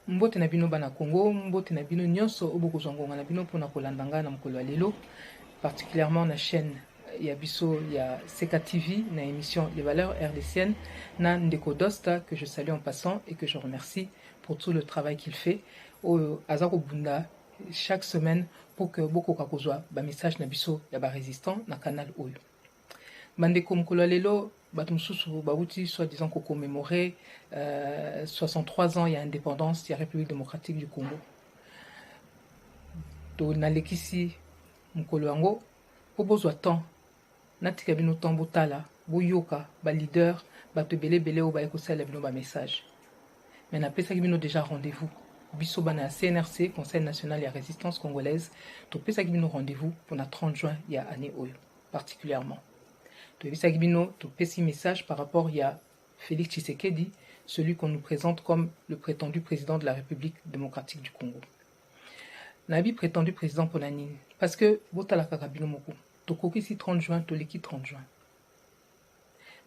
Mbote na bino bana Congo, mbote na bino nyonso oboko zongonga na bino pona kolandanga na mokolo ya lelo, particulièrement na chaîne ya biso ya CK TV na émission Les Valeurs RDCN na Ndeko Dosta que je salue en passant et que je remercie pour tout le travail qu'il fait au Azako Bunda chaque semaine pour que boko kakozwa ba message na biso ya ba résistant na canal oyo. Bandeko mokolo ya lelo bato mosusu bauti soi-disant ko commémorer 63 ans ya indépendance ya République démocratique du Congo. To nalekisi mokolo yango po bozwa temps natika bino temps botala boyoka ba leader bato belebele o ba ekosala bino ba message. Mais napesaki bino déjà rendez-vous biso bana CNRC Conseil national ya résistance congolaise to pesaki bino rendez-vous pour na 30 juin ya année oyo particulièrement. To pesaki bino to pesi message par rapport ya Félix Tshisekedi, celui qu'on nous présente comme le prétendu président de la République démocratique du Congo. Nabi prétendu président pour la nini parce que botala kaka bino moko to kokisi 30 juin to leki 30 juin.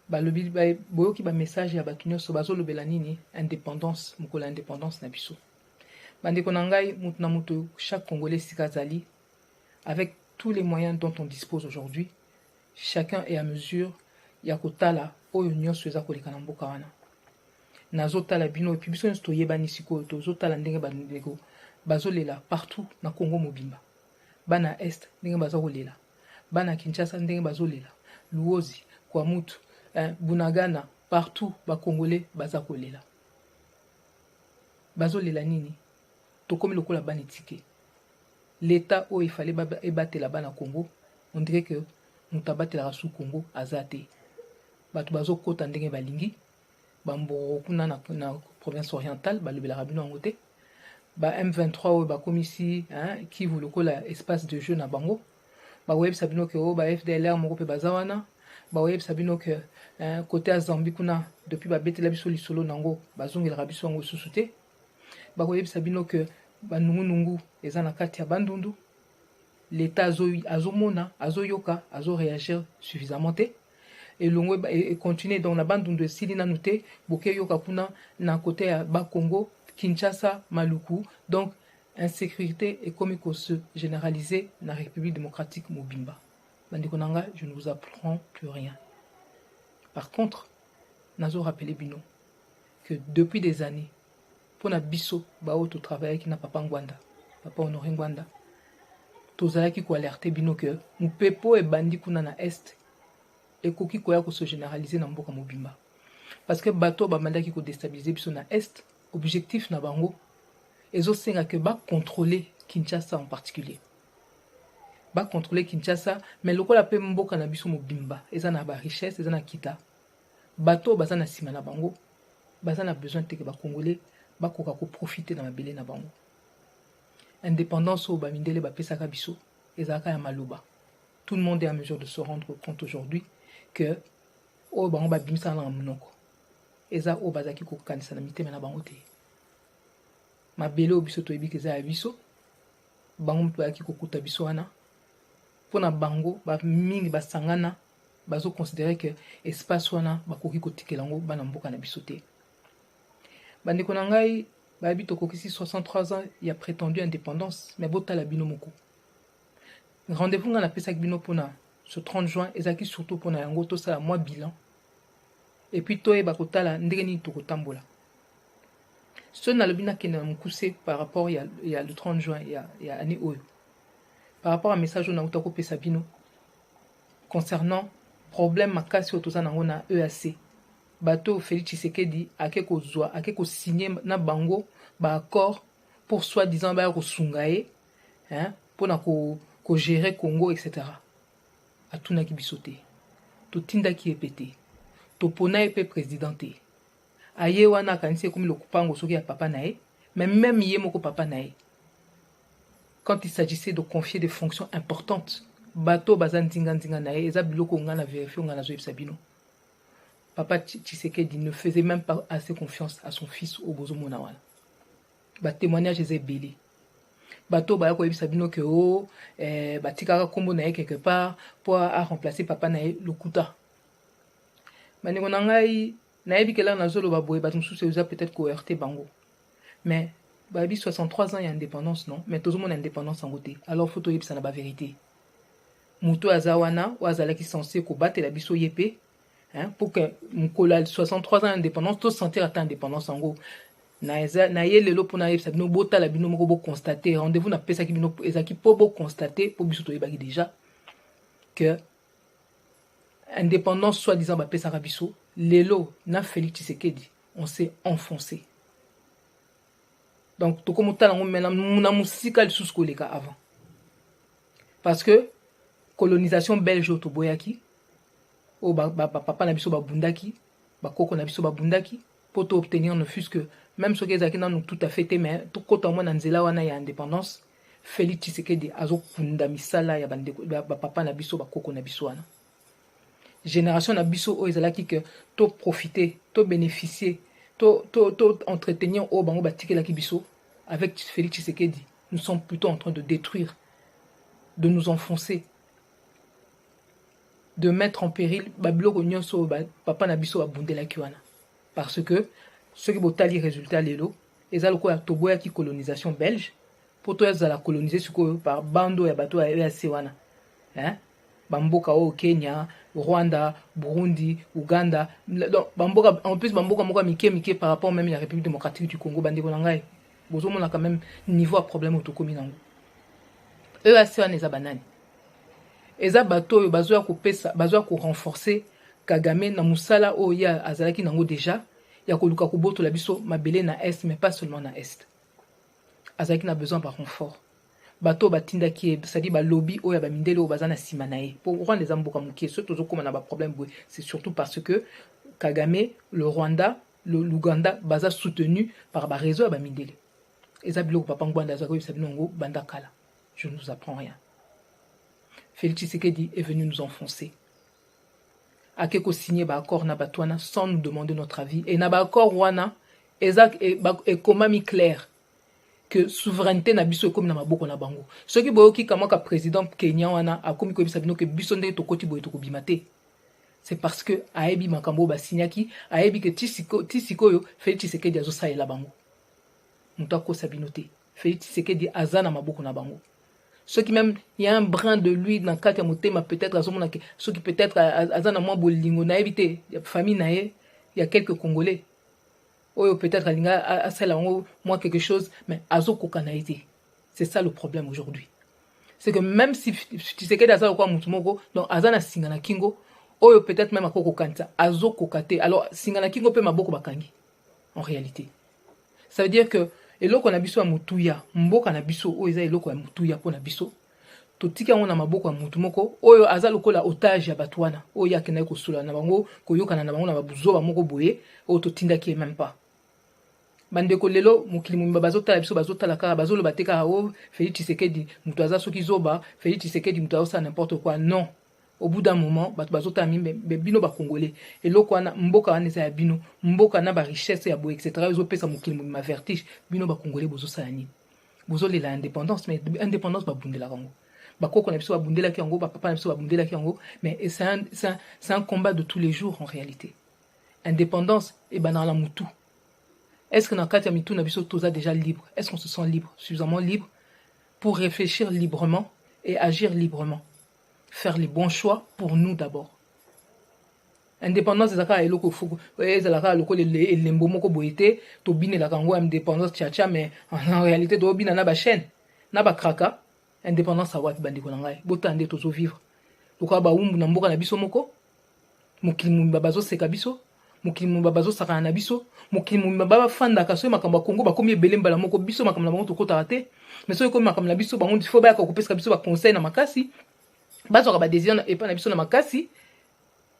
Ba lobi ba boyoki ba message ya bato nyonso bazolobela nini indépendance mokolo indépendance na biso. Bandeko na ngai mutu na mutu chaque Congolais sikazali avec tous les moyens dont on dispose aujourd'hui, chacun est à mesure ya kotala oyo nyonso eza koleka na mboka wana. Nazotala bino et puis biso nyonso toyebani sikoyo tozotala ndenge bandeko bazolela partout na Congo mobimba. Bana Est ndenge bazolela, bana Kinshasa ndenge bazolela, Luozi, Kwamutu, Bunagana, partout ba Congolais bazakolela. Bazolela nini? Tokomi lokola bani tike. L'État où il fallait ébattre la bana Congo, on dirait que nous tabatela sous Congo azate. Batu bazo kota ndenge balingi, bambo kuna na province orientale, balobela rabino ngote. Ba M23 ou ba komisi qui vous lokola espace de jeu na bango. Ba web sabino que ba FDLR moko pe bazawana. Ba web sabino que côté à Zambie kuna depuis ba betela biso lisolo nango bazongela rabiso ngo susute. Ba web sabino que ba nungu eza na kati ya bandundu. L'État azomona, azoyoka, azo réagir suffisamment te. Et l'ongo et continuer dans la bandundu silina noté boke yoka kuna na côté ya ba Congo, Kinshasa, Maluku. Donc insécurité et comme se généraliser dans la République démocratique Mobimba. Bandikonanga, je ne vous apprends plus rien. Par contre, nazo rappelé bino que depuis des années, pour na biso bao to travail qui n'a pas Ngwanda, papa Honoré Ngwanda, tozala ki ko alerter bino que mupepo e bandi kuna na est et koki koya ko se généraliser na mboka Mobimba. Parce que bato ba mandaki ko déstabiliser biso na est, objectif na bango ezo senga que ba contrôler Kinshasa en particulier. Ba contrôler Kinshasa, mais lokola pe mboka na biso Mobimba, eza na ba richesse, eza na kita. Bato baza na sima na bango, baza na besoin te que ba congolais ba koka ko profiter na mabele na bango. Indépendance au bamindele ba pesaka biso, ezaka ya maloba. Tout le monde est en mesure de se rendre compte aujourd'hui que o bango ba bimisa na monoko. Eza o bazaki ko kanisa na mitema na bango te. Mabele o biso to ebiki za ya biso, bango mpe aki ko kuta biso wana. Pona bango ba mingi basangana bazo considérer que espace wana bakoki kotikela ngo bana mboka na biso te. Bandeko na ngai ba bito kokisi 63 ans ya prétendue indépendance mais botala bino moko. Rendez-vous nga na pesa bino pona ce 30 juin ezaki surtout pona yango to sala mois bilan. Et puis toye bakotala ndenge ni to kotambola. Ce na lobina kena mukuse par rapport ya le 30 juin ya année oyo. Par rapport à message na utako pesa bino concernant problème makasi otoza nango na EAC. Bato Félix Tshisekedi akeko signer na bango ba accord pour soi-disant ba kosungaye pour na ko gérer Congo etc. Atuna ki bisote. To tinda ki epete. To pona epe présidenté. Aye wana kanisi comme le kupango soki ya papa nae, mais même yé moko papa nae. Quand il s'agissait de confier des fonctions importantes, bato bazan tinga nae, eza biloko nga na vérifier nga na zo sabino. Papa Tshisekedi ne faisait même pas assez confiance à son fils Obozo Monawana. Ba témoignage est belé. Bato ba ko yebisa bino que batikaka kombo nae quelque part pour remplacer papa nae Lokuta. Baniko na ngai nayebi kela na zolo ba boye bato msusu eza peut-être ko heurter bango. Mais Babi 63 ans, il y a indépendance, non? Mais tout le monde a indépendance en côté. Alors, faut que ça n'a pas vérité. Mouto Azawana, ou Azala qui censé combattre la biso yépé, hein, pour que Moukola 63 ans d'indépendance, tous sentir à ta indépendance en gros. Naye lelo pour naïf, ça bino bota la bino moko constater, rendez-vous na pesa qui bino ezaki pour constater, pour biso toyebaki déjà, que indépendance soi-disant ba pesa rabiso, lelo na Félix Tshisekedi, on s'est enfoncé. Donc, tout comme on a musical sous ce avant. Parce que, colonisation belge au Toboyaki, au papa na biso babundaki, koko na biso babundaki, pour obtenir ne fût-ce que, même ce qu'ils ont tout à fait, mais tout côté moi nanzela wana ya indépendance, Félix Tshisekedi azo kunda misala ya papa na biso koko na biso wana. Génération na biso o ezalaki que to profiter, to bénéficier, to entretenir au bango batike la kibiso avec Félix Tshisekedi. Nous sommes plutôt en train de détruire, de nous enfoncer, de mettre en péril babiloko nyonso papa na biso abundela kiwana. Parce que ceux qui botali résultat lelo, ezaloko ya toboya ki colonisation belge, pour toi ezala coloniser par bando ya bato ya sewana. Hein? Bamboka au Kenya, Rwanda, Burundi, Uganda. Donc, bamboka, en plus, bamboka moka mike par rapport même à la République démocratique du Congo, bandeko nangai. Bozo mona quand même niveau à problème au tokomi nango. Eux assez on eza banani. Eza bato yo bazo ya kopesa, bazo ya ko renforcer Kagame na musala o ya azalaki nango déjà, ya ko luka ko boto la biso mabele na est mais pas seulement na est. Azalaki na besoin par renfort. Bato batinda qui c'est-à-dire ba lobby o ya ba mindele o bazana simanae pour rendre les amboka mukie surtout comme on a ba problème c'est surtout parce que Kagame le Rwanda l'Ouganda baza soutenu par ba réseau ya ba mindele ezabilo papa ngwanda zako sabinongo banda kala je ne vous apprends rien. Félix Tshisekedi est venu nous enfoncer akeko signé ba accord na batwana sans nous demander notre avis et na ba accord wana ezak et komami clair que souveraineté na biso comme na maboko na bango. Ce qui boyoki kama ka président Kenya wana akomi ko bisabino que biso ndé to koti boyo to kobimate. C'est parce que aebi makambo ba signaki, aebi que tisiko yo Félix Tshisekedi azo saela bango. Muta ko sabinoté. Félix Tshisekedi azana maboko na bango. Ceux qui même il y a un brin de lui dans kati ya motema peut-être azomona que ceux qui peut-être azana mwa bolingo na ebité famille nae, il y a quelques Congolais. Ou peut-être à celle moi quelque chose, mais azo kokanaïté. C'est ça le problème aujourd'hui. C'est que même si tu sais que d'aza quoi mutumoko, donc azana singana kingo, ou peut-être même à koko kanta, azo kokate. Alors singana kingo peut maboko bakangi. En réalité, ça veut dire que eloko na biso mutuya, mboka na biso o eza eloko ya mutuya po na biso. Totika on a maboko mutumoko, oyo aza lokola otage ya batwana, oyo yakena ko sula na bango, ko yokana na bango na babuzo ba moko boye, o totinda ki même pas. Bandeko lelo mukili mumba bazotala biso bazotala kaka bazolo bateka o Félix Tshisekedi mutu aza soki zoba Félix Tshisekedi mutu aza n'importe quoi non au bout d'un moment bato bazotala mimbe bino ba congolais eloko wana mboka wana eza ya bino mboka na ba richesse ya bo etc zo pesa mukili mumba vertige bino ba congolais bozo sala nini bozo lela indépendance mais indépendance ba bundela kango ba koko na biso ba bundela ki yango ba papa na biso ba bundela ki yango mais c'est un combat de tous les jours en réalité indépendance et banala mutu. Est-ce que dans le cas de Mitou, nous sommes déjà libres? Est-ce qu'on se sent libre, suffisamment libre pour réfléchir librement et agir librement? Faire les bons choix pour nous d'abord. Indépendance des accords et loko fugo, les accords loko les lembomoko boité, to bine la kango indépendance tchatcha, mais en réalité to bine na ba chaîne, na ba kraka, indépendance à wat bandi konangai, botande tozo vivre. Loko ba umbu na mboka na biso moko, mokili babazo seka biso. Mokili mumba bazo saka na biso mokili mumba baba fanda kaso makamba Kongo bakomi ebele mbala moko biso makamba bango tokota raté mais so ko makamba biso bango il faut ba ko kopesa biso ba conseil na makasi bazo ka ba désir et pas na biso na makasi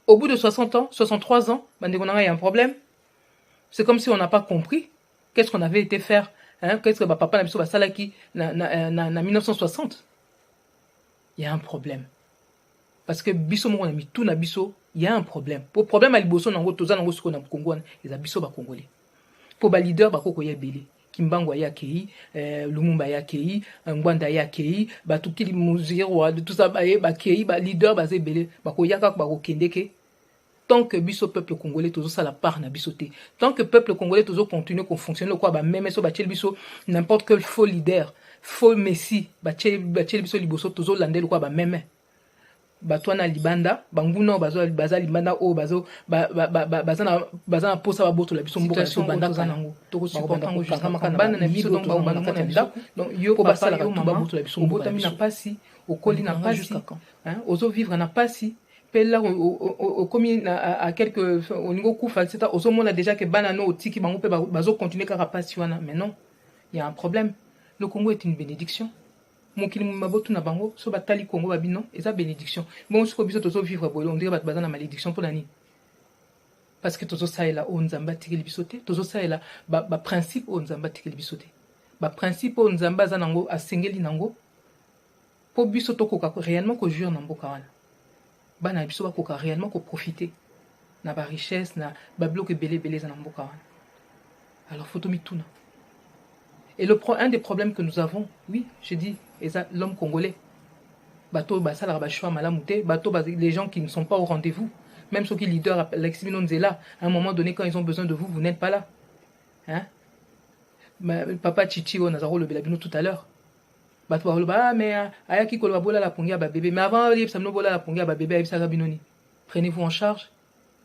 au bout de 60 ans 63 ans bande konanga il y a un problème c'est comme si on n'a pas compris qu'est-ce qu'on avait été faire hein qu'est-ce que ba papa na biso ba salaki na 1960 il y a un problème parce que biso moko na mi tout na biso il y a un problème. Pour problème à liboso nango toza nango siko na Congo les abiso ba congolais. Pour ba leader ba koko ya belé. Kimbango ya kei, Lumumba ya kei, Ngwanda ya kei, ba tukili muziro tout ça ba kei ba leader ba ze belé. Ba ko yaka ba ko kendeke. tant que biso peuple congolais toujours ça la part na biso té, tant que peuple congolais toujours continue qu'on fonctionne quoi ba même so ba tchel biso n'importe quel faux leader, faux messie ba tchel biso liboso toujours landel quoi ba même batwana libanda banguna baza libanda o bazo bazana posa ba boto la biso mboka so banda kanango to ko supporter ngo jusqu'à makana na biso donc ba banda na biso donc yo papa yo mama boto la biso mbota mi na pasi okoli na pasi hein ozo vivre na pasi pe là au commis à quelques au niveau kufa etc ozo mona déjà que banano otiki bango pe bazo continuer kaka pasi wana mais non il y a un problème. Le Congo est une bénédiction. Mokili mabotu na bango so batali Congo babino eza bénédiction. Bon ce ko biso tozo vivre boyo on dirait bat bazana malédiction pour l'année. Parce que tozo saela o nzamba tikeli bisote, tozo saela ba principe o nzamba tikeli bisote. Ba principe o nzamba za nango asengeli nango po biso to koka réellement ko jure na mboka wana. Bana biso ba koka réellement ko profiter na ba richesse na ba bloc belé za na mboka wana. Alors faut to mituna. Et un des problèmes que nous avons, oui, je dis, l'homme congolais. Bateau, les gens qui ne sont pas au rendez-vous. Même ceux qui leaders, Alexis Binonzela, à un moment donné, quand ils ont besoin de vous, vous n'êtes pas là. Hein? Papa Chichi, on a le Belabino tout à l'heure. Ah, mais Ayaki Kolobabola la Pongia bébé. Mais avant, il y a la Pongia bébé, prenez-vous en charge.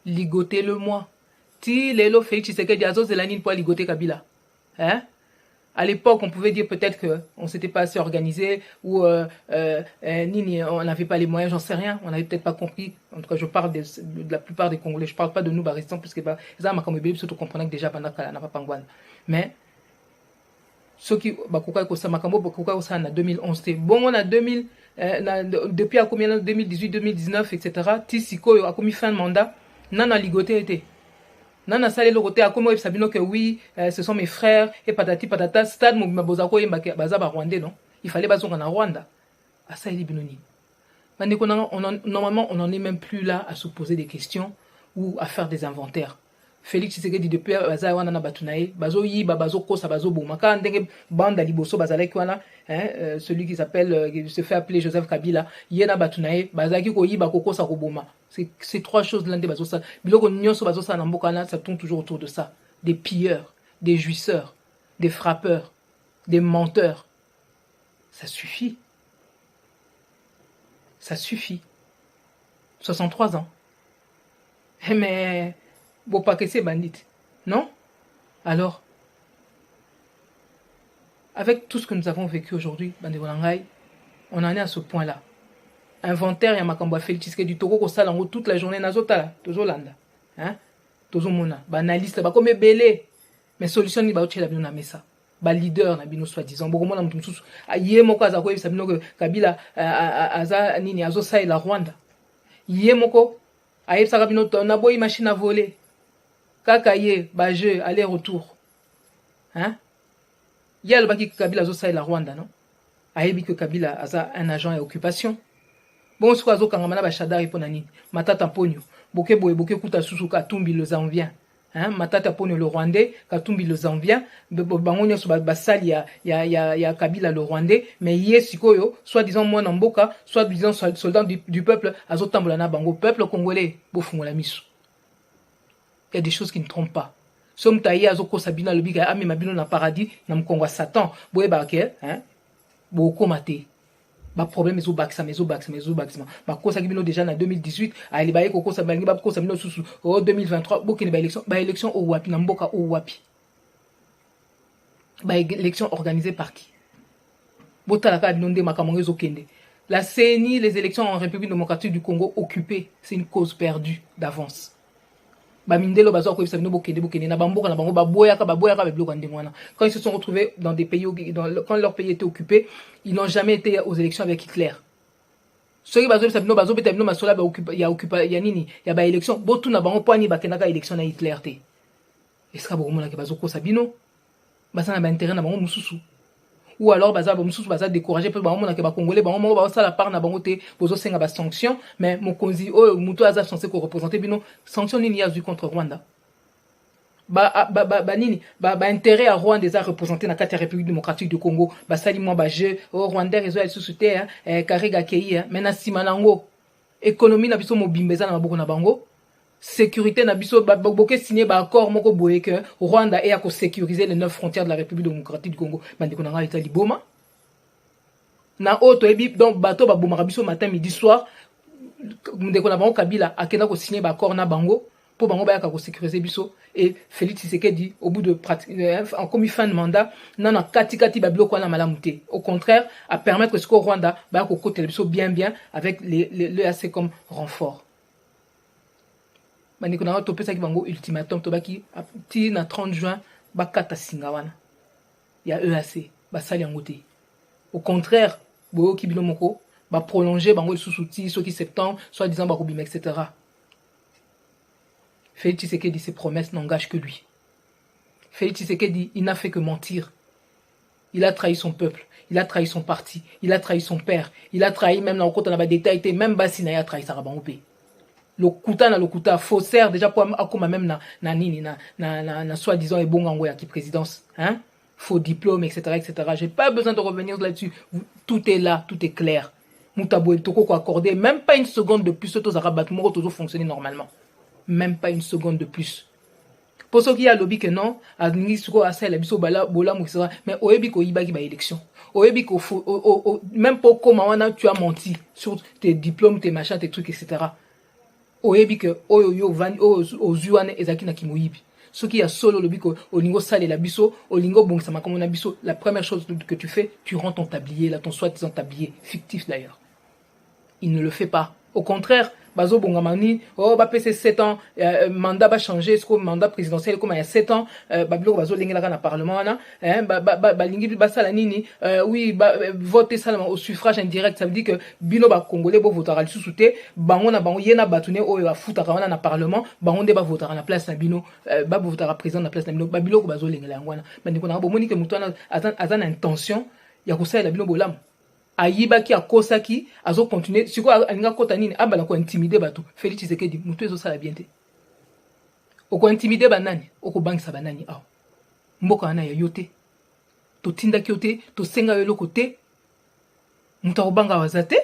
Ligotez-le-moi. Ti Lelo Félix Tshisekedi Azo Zelanine pour ligoter Kabila. Hein? À l'époque, on pouvait dire peut-être qu'on ne s'était pas assez organisé ou on n'avait pas les moyens, j'en sais rien. On n'avait peut-être pas compris. En tout cas, je parle de la plupart des Congolais. Je ne parle pas de nous, restants, puisque ça m'a surtout comprenant que déjà pendant qu'elle n'a pas pangouane. Mais ceux qui en 2011, c'était bon, on a 2000, depuis à combien 2018, 2019, etc. Tissiko a commis fin de mandat, non a ligoté été. Nana sale le côté à comment Sabino que oui, ce sont mes frères et patati patata stade mobozako et bazaba rwandais non. Il fallait baser en Rwanda. À ça il est binoni. Normalement on n'en est même plus là à se poser des questions ou à faire des inventaires. Félix Tshisekedi depuis baza wana na batunaye bazo yi bazo kosa bazo boma ka ndenge banda liboso bazalaki wana celui qui s'appelle se fait appeler Joseph Kabila yena batunaye bazaki ko yi ba kokosa ko boma. Ces trois choses là bazo ça biloko nyonso bazo ça na mboka na ça tourne toujours autour de ça, des pilleurs, des jouisseurs, des frappeurs, des menteurs. Ça suffit. Ça suffit. 63 ans. Mais bon, pas que c'est bandit. Non? Alors, avec tout ce que nous avons vécu aujourd'hui, on en est à ce point-là. Inventaire, il y a Makambo Félix Tshisekedi du Togo, ko sala ngo toute la journée nazotala, tozolanda. Hein? Tozomona, ba analyste, ba comme belé. Mais solution ni ba otchela bino na mesa. Ba leader na bino soi-disant. Bokomona mutu mususu. Yé moko aza ko yebisa bino que Kabila aza nini azo sa la Rwanda. Yé moko ayebisa bino na boyi machine à voler. Kaka ye, ba jeu, aller-retour. Hein? Yal baki Kabila zo la Rwanda, non? Ayebi que Kabila a un agent à occupation. Bon, ce qu'on a ba shadari pour nani. Matata ponyo. Boke boye boke kuta susu katumbi le Zambien. Hein? Matata ponyo le Rwandais, katumbi le Zambien. Bangonya so basali ya Kabila le Rwandais. Mais yé sikoyo, soi-disant moi namboka, soi-disant soldat du peuple, azotambola na bango. Peuple congolais, bofungo la misu. Il y a des choses qui ne trompent pas. Somme taïe azoko sabina le biga ame mabino na paradis na mkongo Satan. Boye ba ke, hein? Boko mate. Ba problème ezo baksa. Ba kosa kibino déjà en 2018, ali ba yeko kosa bangi ba kosa bino susu au 2023, bokene ba élection au wapi na mboka au wapi. Ba élection organisée par qui? Botala ka bino nde makamongo ezo kende. La CENI, les élections en République démocratique du Congo occupées, c'est une cause perdue d'avance. Quand ils se sont retrouvés dans des pays, quand leur pays était occupé, ils n'ont jamais été aux élections avec Hitler. Ceux qui ont ou alors baza découragé pour ba congolais ba ça la part na bango te bozo senga ba sanction mais mokonzi o muto aza censé ko représenter bino sanction nini yazu contre Rwanda nini intérêt à Rwanda est représenté dans la République démocratique du Congo ba sali moi ba jeu au Rwanda réseau elle société Karega Kei mais na simanango économie na biso mobimbeza na maboko na bango sécurité na biso boke signé ba accord moko boye que Rwanda est à sécuriser les 9 frontières de la République démocratique du Congo. Bandi ko nanga etali boma. Na auto ebi donc bateau ba bomaka biso matin midi soir. Ndeko na bango Kabila akenda ko signer ba accord na bango pour bango ba ka ko sécuriser biso et Félix Tshisekedi au bout de en commis fin de mandat nana kati ba biloko na malamuté. Au contraire, à permettre que Rwanda ba ko côté biso bien avec le AC comme renfort. Bandeko na topé ça ki bango ultimatum to baki ti na 30 juin ba kata singawana. Ya EAC ba sali ngote. Au contraire, boyo ki bino moko ba prolonger bango sous-outil ceux qui septembre soit disant ba robim etc. Félix Tshisekedi ses promesses n'engagent que lui. Félix Tshisekedi il n'a fait que mentir. Il a trahi son peuple, il a trahi son parti, il a trahi son père, il a trahi même dans le côté na détail même Basina a trahi sa bango. Lokuta faussaire déjà pour akoma même na soi-disant et bon ango ya qui présidence hein, faux diplôme etc. J'ai pas besoin de revenir là-dessus, tout est là, tout est clair. Moutabo toko ko accordé même pas une seconde de plus to zarabat moko to fonctionner normalement, même pas une seconde de plus. Pour ceux qui a lobby que non alingi suko asa la biso bala bola mo etc. Mais oyebi ko yibaki ba élection oyebi ko même pour comment tu as menti sur tes diplômes tes machins tes trucs etc. Oyebi que oyo van ozuane ezaki na kimoyibi ce qui a solo le biko olingo sale la biso olingo bongisa makomo na biso. La première chose que tu fais, tu rends ton tablier là, ton soi-disant tablier fictif d'ailleurs. Il ne le fait pas, au contraire bazo bongamani oh ba PC 7 ans mandat va changer ce mandat présidentiel comme il y a 7 ans babilo bazo lingela na parlement là hein ba lingi ba sala nini oui voter ça au suffrage indirect, ça veut dire que bino ba congolais bo voter al sous-souté bango na bango yena batune o ya futa kana na parlement bango nde ba voter na place na bino ba voter à président na place na bino babilo ko bazo lingela ngwana bandiko na bomoni que mutana azana intention ya ko sala bino bolam ayibaki akosaki azo continuer siko alinga kota nini abala ko intimider bato. Félix Tshisekedi mutu ezo sala bien te oko intimider banani oko bangisa banani aw mboka wana ya yote to tinda kyote to senga yo lokote mutu obanga wazate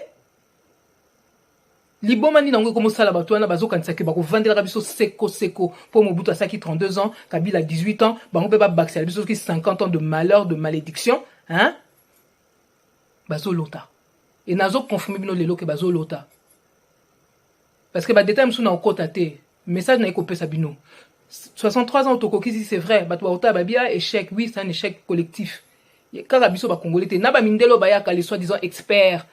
liboma ni nango komo sala bato wana bazo kanisaki bako vandela biso seko pour Mobutu asaki 32 ans Kabila 18 ans bango pe ba bakisa biso ki 50 ans de malheur de malédiction hein bazo lota et nazo confirmer bino lelo ke bazo lota parce que ba détail msou na okota te message na ekopé sabino 63 ans autokoki c'est vrai bato ba ota babia échec oui c'est un échec collectif kaka biso ba congolais te na ba mindelo ba yaka les soi-disant experts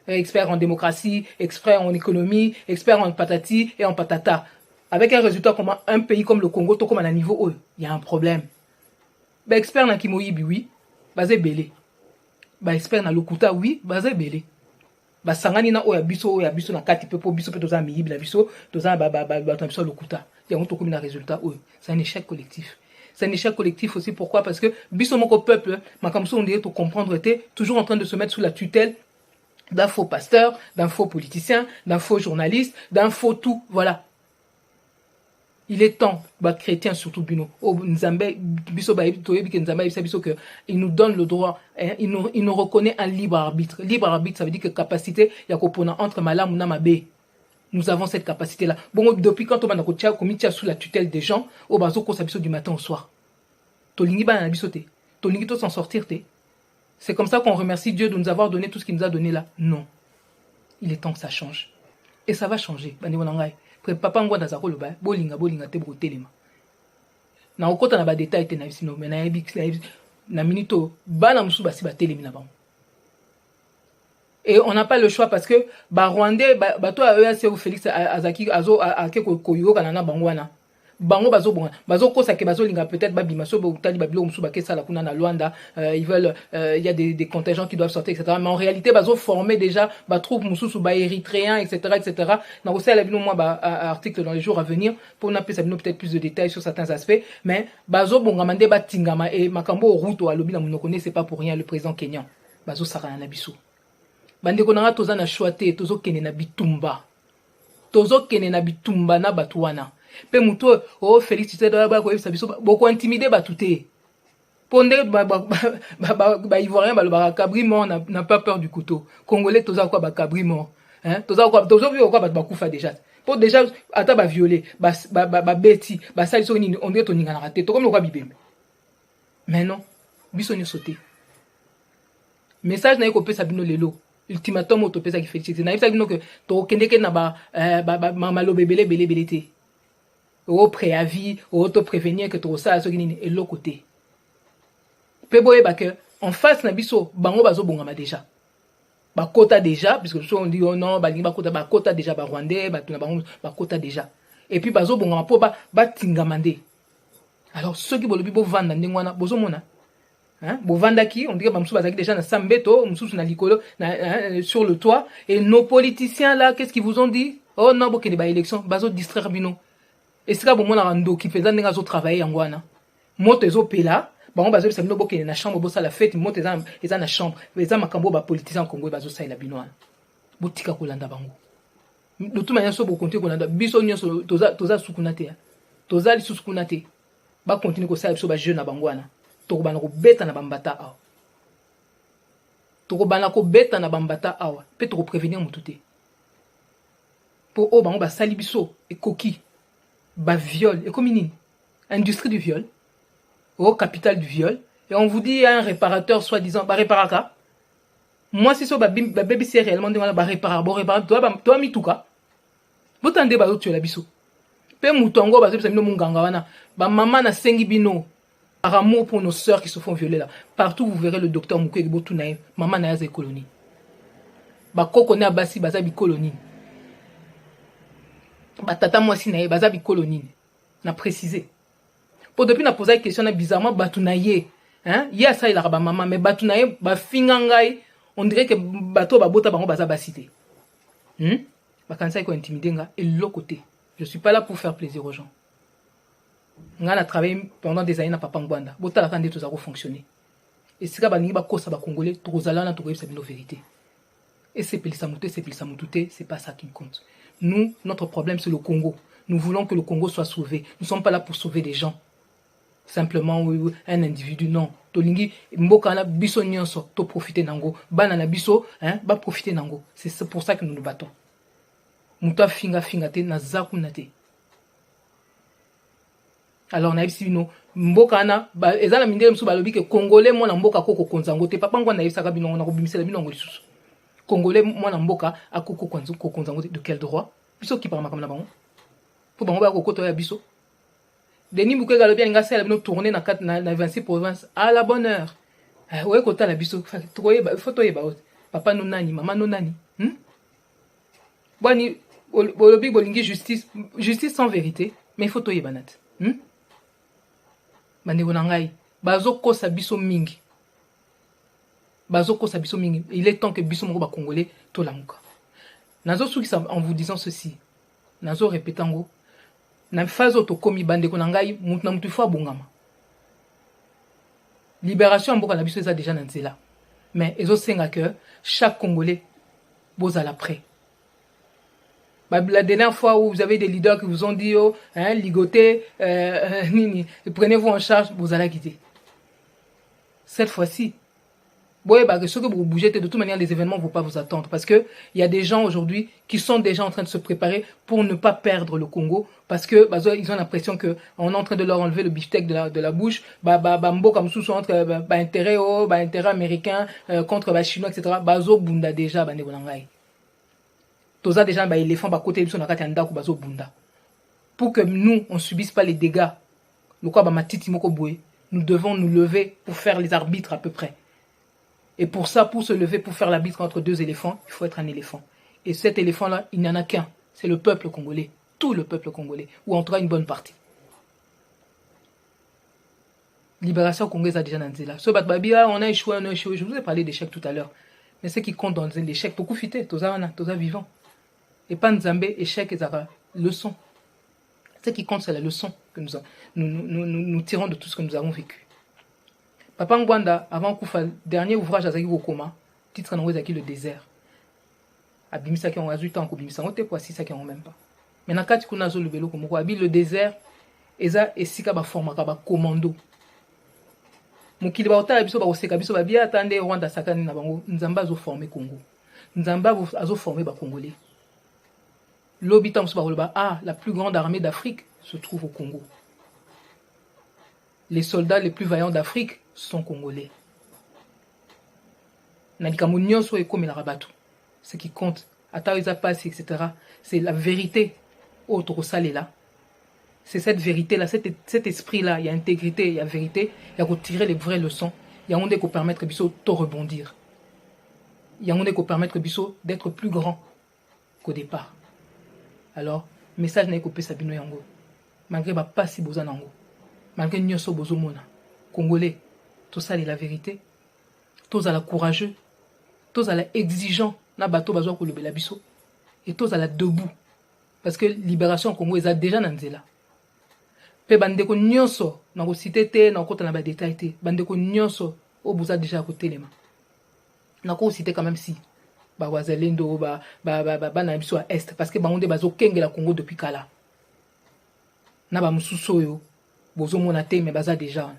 en démocratie, experts en économie, experts en patati et en patata avec un résultat comme un pays comme le Congo to comme à un niveau haut il y a un problème ba expert na kimoyibi oui basé belé ba expert na lokuta oui baza belé ba sangani na oya biso na kati pe po biso pe toza miyibi la biso toza ba biso lokuta ya ngoto komi na résultat c'est un échec collectif. C'est un échec collectif aussi pourquoi parce que biso moko peuple makamso on dirait to comprendre était toujours en train de se mettre sous la tutelle d'un faux pasteur, d'un faux politicien, d'un faux journaliste, d'un faux tout, voilà. Il est temps, bah, chrétiens surtout, Bino, il nous donne le droit, hein, il nous reconnaît un libre arbitre. Libre arbitre, ça veut dire que capacité, il y a entre malam ou namabe. Nous avons cette capacité-là. Bon, depuis quand on a commis sous la tutelle des gens, au bazo ko sabiso du matin au soir. Tolingi ba na bisote. Tolingi to s'en sortir te. C'est comme ça qu'on remercie Dieu de nous avoir donné tout ce qu'il nous a donné là. Non. Il est temps que ça change. Et ça va changer. Bandi wanangai. Papa ngwa za koloba bolinga te brotelema na okota na ba détail te na bisino mais na minito bana musu basi ba telemi na bango et on n'a pas le choix parce que ba rwandais bato a EAC Félix Azaki azo akeko koyoka na bango wana bango bazo kosa ke bazo linga peut-être babima so tali babilo musu ba kesa la kuna na Luanda ils veulent il y a des contingents qui doivent sortir etc. mais en réalité bazo former déjà ba troupe musu ba érythréens etc. na aussi la bino moi article dans les jours à venir pour na pesa bino peut-être plus de détails sur certains aspects mais bazo bongamande ba tingama et makambo route à lobi na monoko c'est pas pour rien le président kenyan bazo sara na biso bande ko na toza na choité tozo kene na bitumba na batwana pe muto Félix Tshisekedi ba ko yebisa biso boko intimider batute ponde ba ivoirien ba cabri mort n'a pas peur du couteau congolais toza quoi ba cabri mort hein toza quoi tozo bi quoi ba kufa déjà Pour déjà ata ba violer ba beti ba sali so ni on dirait to ninga na raté to comme le roi bibembe. Mais non, biso ni sauté. Message na ko pesa bino lelo. Ultimatum auto pesa ki félicité. Na pesa bino que to kende ke na ba malobe belé te. Au préavis, au te prévenir que to ça so ni et l'autre côté. Pe boye ba que en face na biso bango bazo bongama déjà. Ba kota déjà puisque on dit oh non ba kota déjà ba rwandais ba tuna bango ba kota déjà. Et puis bazo bongama po ba tingamande. Alors ceux qui bolobi bo vanda ndengwana bozo mona. Hein, Bovandaki, on dirait que déjà na Sambeto, na Likolo, sur le toit. Et nos politiciens là, qu'est-ce qu'ils vous ont dit? Oh non, bon, qu'il y a des élections, bazo distraire bino. Et c'est là bon mon rando qui faisait des travail en Guana. Moto ezo pela, bon bazo ça bino bo na chambre bo ça la fête, moto eza na chambre, eza makambo ba politiciens Congo bazo ça la bino. Botika kolanda bango. De toute manière so bo compter kolanda biso nyonso toza sukunate. Toza li sukunate. Ba continuer ko ça biso ba jeune na bangwana. Tokobana ko beta na bambata awa. Tokobana ko beta na bambata awa. Pe toko prévenir mutu te. Pour o bango ba sali biso e koki. Ba viol et comme nini. Industrie du viol. Au capital du viol. Et on vous dit il y a un réparateur soi-disant ba réparaka. Moi si so ba bébé c'est réellement de ba réparer bon réparer toi mi tuka. Botande ba tu la biso. Pe mutongo ba so bino munganga wana. Ba mama na sengi bino. Par amour pour nos sœurs qui se font violer là. Partout vous verrez le docteur Mukwege Botunaï. Maman na yaza colonie. Ba koko ne abasi baza bi colonie. Ba tata moi si na baza bi colonie. Na précisé. Pour depuis na poser la question na bizarrement Batunaye. Hein? Ya ça il a ba maman mais Batunaye ba fingangai. On dirait que bato ba bota bango baza basité. Ba kansa ko intimider nga et l'autre côté. Je suis pas là pour faire plaisir aux gens. On a travaillé pendant des années na papa ngwanda. Bota la tande tout ça fonctionner. Et c'est ba ningi ba kosa ba congolais tozala na tokoyeba sa vérité. Et c'est pas ça qui compte. Nous, notre problème c'est le Congo. Nous voulons que le Congo soit sauvé. Nous ne sommes pas là pour sauver des gens. Simplement un individu non. Tolingi mboka na biso nyonso to profiter nango. Bana na biso hein ba profiter nango. C'est pour ça que nous nous battons. Muta finga te na zakuna te. Alors na yebisi bino mboka na eza na mindele msu balobi ke congolais mwana mboka koko konzango te papa ngwa na yebisa ka bino na ko bimisela bino ngo lisusu congolais mwana mboka akoko konzango te de quel droit biso ki parama kamna bango po bango ba kokoto ya biso Denis Mukwege alobi nga sala bino tourner na 26 provinces à la bonne heure ouais kota la biso tokoye ba photo yeba papa no nani mama no nani boni bolobi bolingi justice sans vérité mais photo yeba nat Bandeko na ngai bazo kosa biso mingi. Il est temps que biso moko ba congolais to lamuka. Nazo sukisa en vous disant ceci. Nazo répétango. Na fazo to komi bandeko na ngai mutu na mutu fa bongama. Libération mboka na biso eza déjà na nzela. Mais ezo senga que chaque congolais bozala prêt. La dernière fois où vous avez des leaders qui vous ont dit oh, hein, ligotez, prenez-vous en charge, vous allez quitter. Cette fois-ci, ce que vous bougez, de toute manière, les événements ne vont pas vous attendre. Parce qu'il y a des gens aujourd'hui qui sont déjà en train de se préparer pour ne pas perdre le Congo. Parce que ils ont l'impression qu'on est en train de leur enlever le beefsteak de la bouche. Comme sous entre intérêt américain contre chinois, etc. Bazo bunda déjà, Toza déjà éléphant côté de son bazo bunda. Pour que nous on subisse pas les dégâts. Le quoi matiti moko boué, nous devons nous lever pour faire les arbitres à peu près. Et pour ça, pour se lever pour faire l'arbitre entre deux éléphants, il faut être un éléphant. Et cet éléphant là, il n'y en a qu'un, c'est le peuple congolais, tout le peuple congolais, ou en tout cas une bonne partie. Libération congolaise a déjà nanzela. Ce batbabia, on a échoué. Je vous ai parlé d'échec tout à l'heure. Mais ce qui compte dans l'échec, beaucoup fité, toza vivant. Et pas Nzambe, échec et zara, leçon. Ce qui compte, c'est la leçon que nous tirons de tout ce que nous avons vécu. Papa Ngwanda, avant Koufa, dernier ouvrage à Zaki Wokoma, titre en Zaki le désert. Abimisa qui ont 18 ans, Abimisa, on te poids si ça qui ont même pas. Maintenant, quand tu connais le vélo, comme le désert, Eza et Sika ba forma ba commando. Mokili ba ota biso ba oseka biso ba bia atande Rwanda sakani na bango, Nzamba zo former Congo. Nzamba azo former ba Congolais. L'habitant la plus grande armée d'Afrique se trouve au Congo. Les soldats les plus vaillants d'Afrique sont congolais. Ce qui compte, etc. C'est la vérité. C'est cette vérité-là, cet esprit-là, il y a intégrité, il y a vérité, il y a tirer les vraies leçons. Il y a un qui permettre Bisso de rebondir. Il y a un qui permettre Bisso d'être plus grand qu'au départ. Alors, message n'est coupé Sabino Yango. Malgré pas si besoin nango. Malgré nyoso bozo mona. Congolais, tout ça est la vérité. Tous à la courageux. Tous à la exigeant. Na bateau bazo ko lobela biso. Et tous à la debout. Parce que libération Congo est déjà dans là. Pe bandeko nyonso na ko cité te na ko na ba détail te. Bandeko nyonso o boza déjà ko telema. Na ko cité quand même si ba wazalendo ba na biso à est parce que bango de bazo kengela Congo depuis kala. Na ba mususu yo bozo mona te mais baza déjà.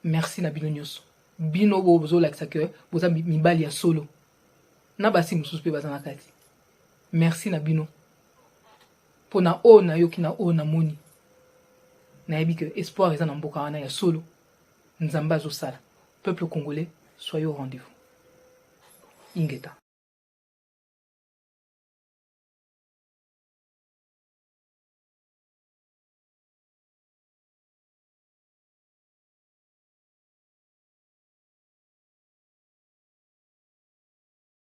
Merci na bino nyonso. Bino bozo lakisa que boza mibali ya solo. Na basi mususu pe baza na kati. Merci na bino. Pona o na yo ki na o na moni. Na yebi que espoir eza na mboka wana ya solo. Nzamba zo sala. Peuple congolais, soyez au rendez-vous. Ingeta.